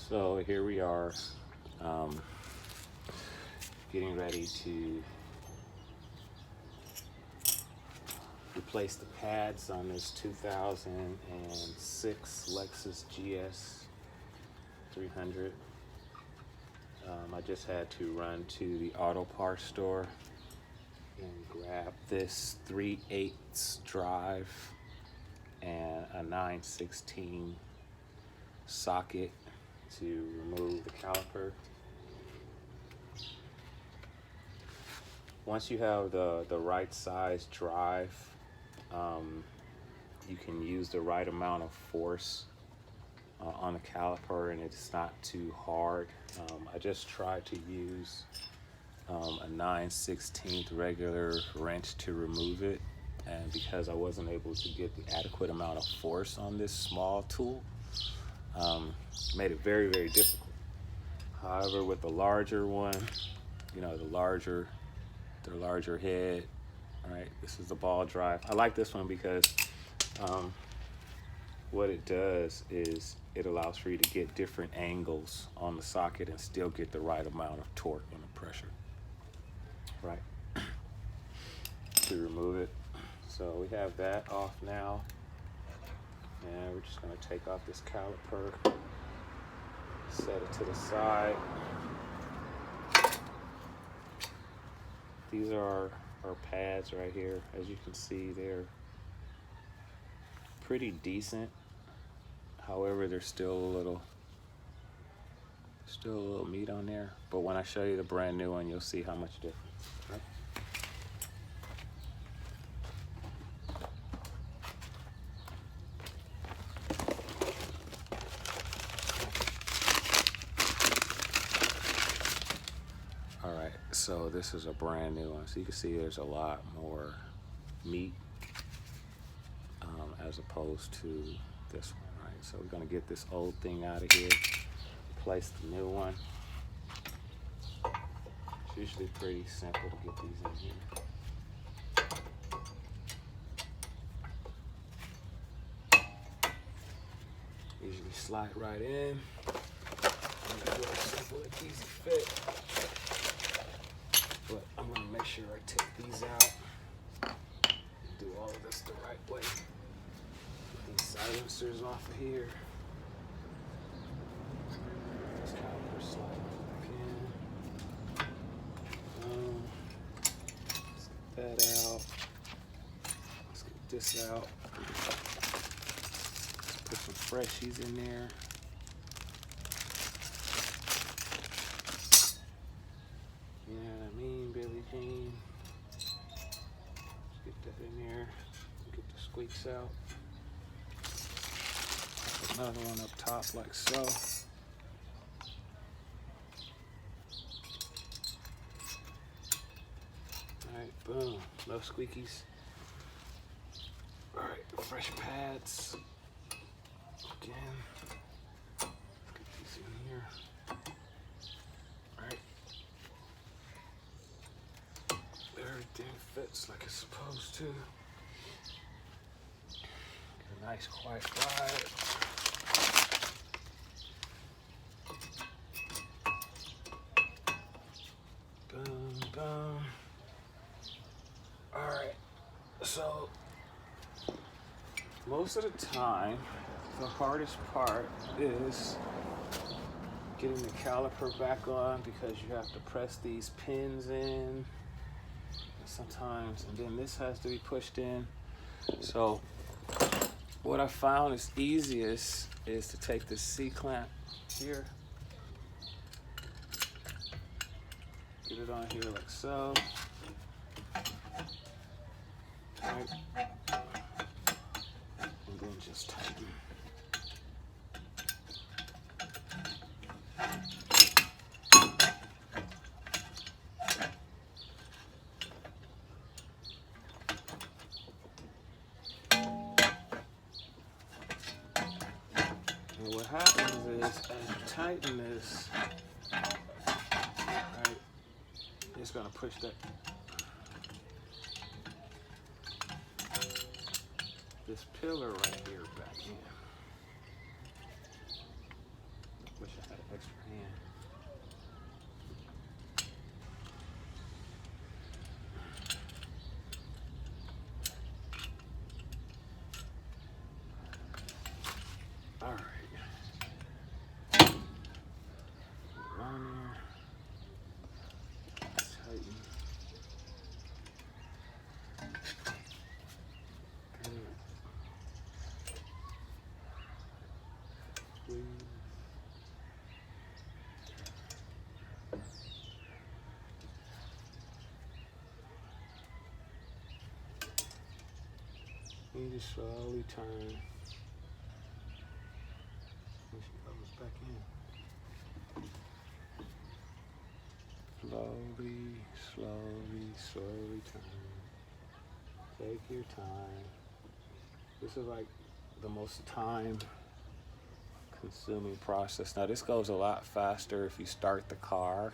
So here we are, getting ready to replace the pads on this 2006 Lexus GS300. I just had to run to the auto parts store and grab this 3/8 drive and a 9/16 socket to remove the caliper. Once you have the right size drive, you can use the right amount of force on the caliper and it's not too hard. I just tried to use a 9/16 regular wrench to remove it, and because I wasn't able to get the adequate amount of force on this small tool, made it very, very difficult. However, with the larger one, you know, the larger head, all right, this is the ball drive. I like this one because what it does is it allows for you to get different angles on the socket and still get the right amount of torque and the pressure, right, to remove it. So we have that off now, and we're just going to take off this caliper, set it to the side. These are our pads right here. As you can see, they're pretty decent. However, there's still a little meat on there. But when I show you the brand new one, you'll see how much difference, right? All right, so this is a brand new one. So you can see there's a lot more meat as opposed to this one, right? So we're gonna get this old thing out of here, replace the new one. It's usually pretty simple to get these in here. Usually slide right in. Real simple and easy fit. But I'm gonna make sure I take these out and do all of this the right way. Get these silencers off of here. This caliper slide back in. Let's get that out. Let's get this out. Let's put some freshies in there. You know what I mean, Billie Jean? Let's get that in there. Get the squeaks out. Another one up top like so. Alright, boom. No squeakies. Alright, fresh pads. Again. Let's get these in here. Alright. Everything fits like it's supposed to. Get a nice quiet ride. Boom, boom. Alright, so most of the time, the hardest part is getting the caliper back on because you have to press these pins in sometimes, and then this has to be pushed in. So what I found is easiest is to take this C-clamp here, get it on here like so. Right. And then just tighten. And what happens is, as you tighten this, right, it's gonna push that this pillar right here back in. Wish I had a You just slowly turn. When she goes back in. Slowly turn. Take your time. This is like the most time consuming process. Now this goes a lot faster if you start the car,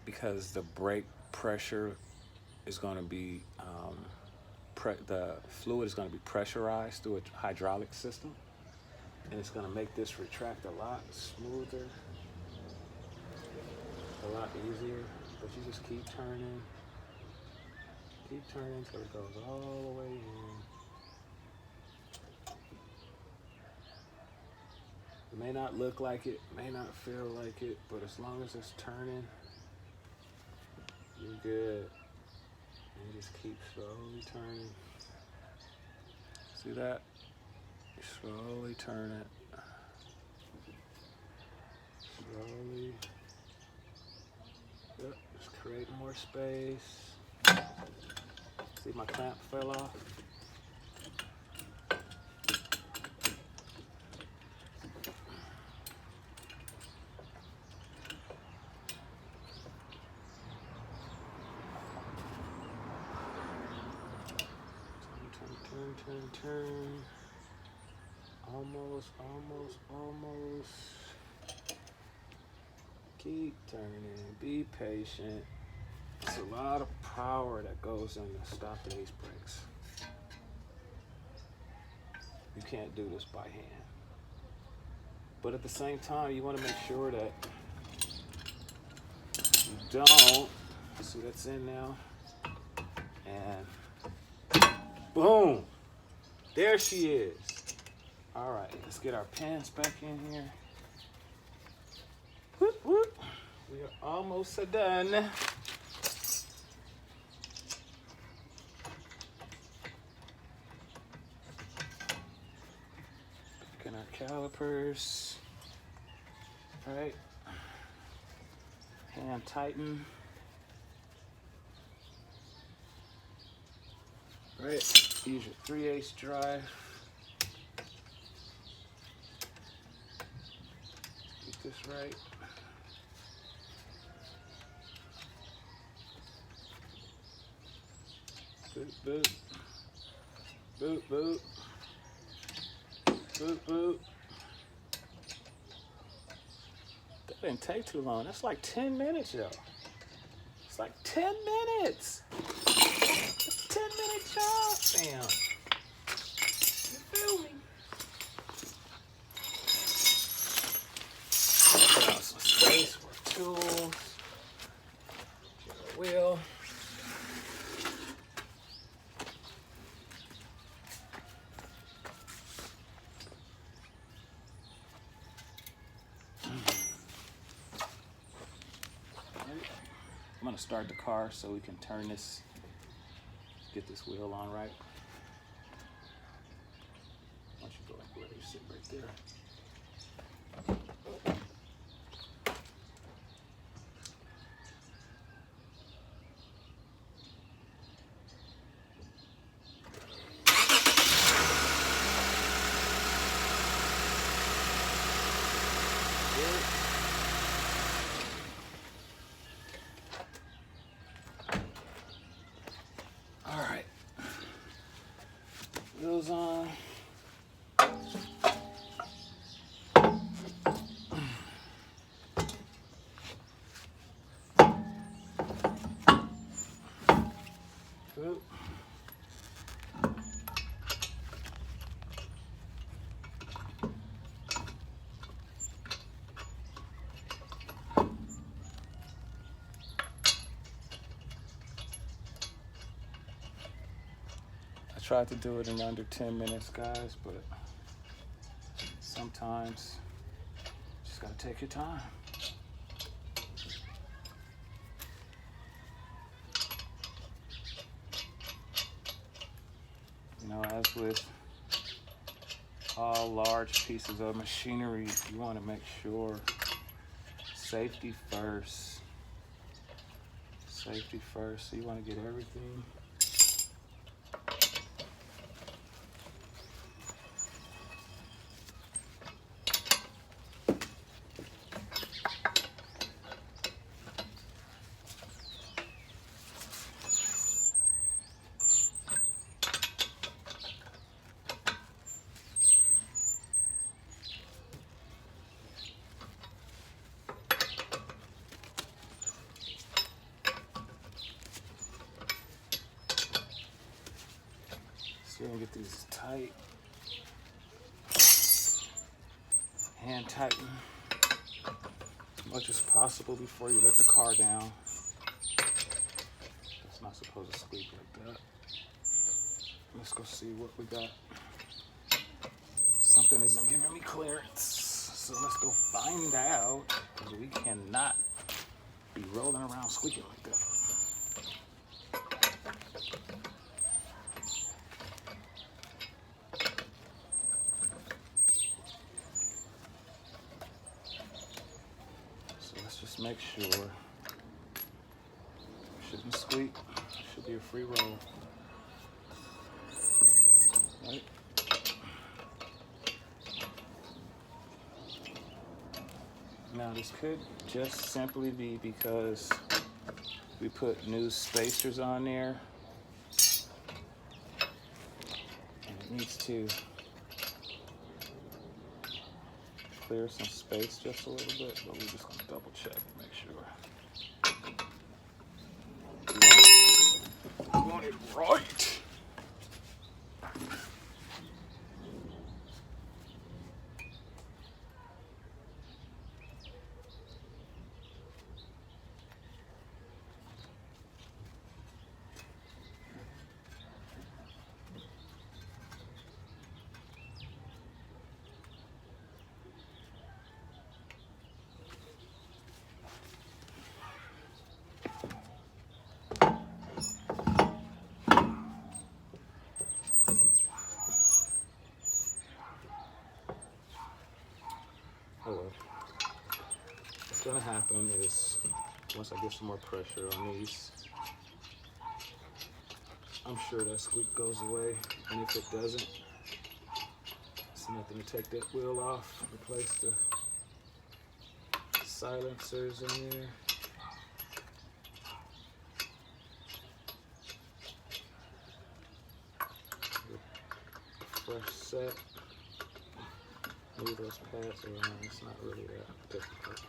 because the brake pressure is going to be the fluid is going to be pressurized through a hydraulic system, and it's going to make this retract a lot smoother, a lot easier. But you just keep turning until it goes all the way in. It may not look like it, may not feel like it, but as long as it's turning, you're good. And just keep slowly turning. See that? Slowly turn it. Slowly. Yep, just create more space. See, my clamp fell off. Turn. Almost. Keep turning. Be patient. It's a lot of power that goes into stopping these brakes. You can't do this by hand. But at the same time, you want to make sure that you don't. See, that's in now. And boom. There she is. All right, let's get our pants back in here. Whoop, whoop. We are almost done. Back in our calipers. All right. Hand tighten. All right. Use your 3/8 drive. Get this right. Boot, boot. Boot, boot. Boot, boot. That didn't take too long. That's like 10 minutes, yo. It's like 10 minutes. It's a 10-minute job, fam. You feel me? Put out some space for tools. Get a wheel. I'm gonna start the car so we can turn this, get this wheel on right. Why don't you go and let you sit right there. All right, wheels on. Oop. I tried to do it in under 10 minutes, guys, but sometimes you just gotta take your time. You know, as with all large pieces of machinery, you want to make sure safety first. Safety first. So you want to get everything these tight. Hand tighten as much as possible before you let the car down. It's not supposed to squeak like that. Let's go see what we got. Something isn't giving me clearance, so let's go find out, because we cannot be rolling around squeaking like that. So let's just make sure. Shouldn't squeak. Should be a free roll. Right? Now this could just simply be because we put new spacers on there and it needs to clear some space just a little bit, but we're just gonna double check and make sure. We want it right. What's gonna happen is once I get some more pressure on these, I'm sure that squeak goes away, and if it doesn't, it's nothing to take that wheel off, replace the silencers in there. Fresh set. Move those pads around, it's not really that difficult.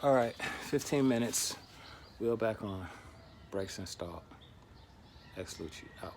All right, 15 minutes, wheel back on, brakes installed. X Lucci out.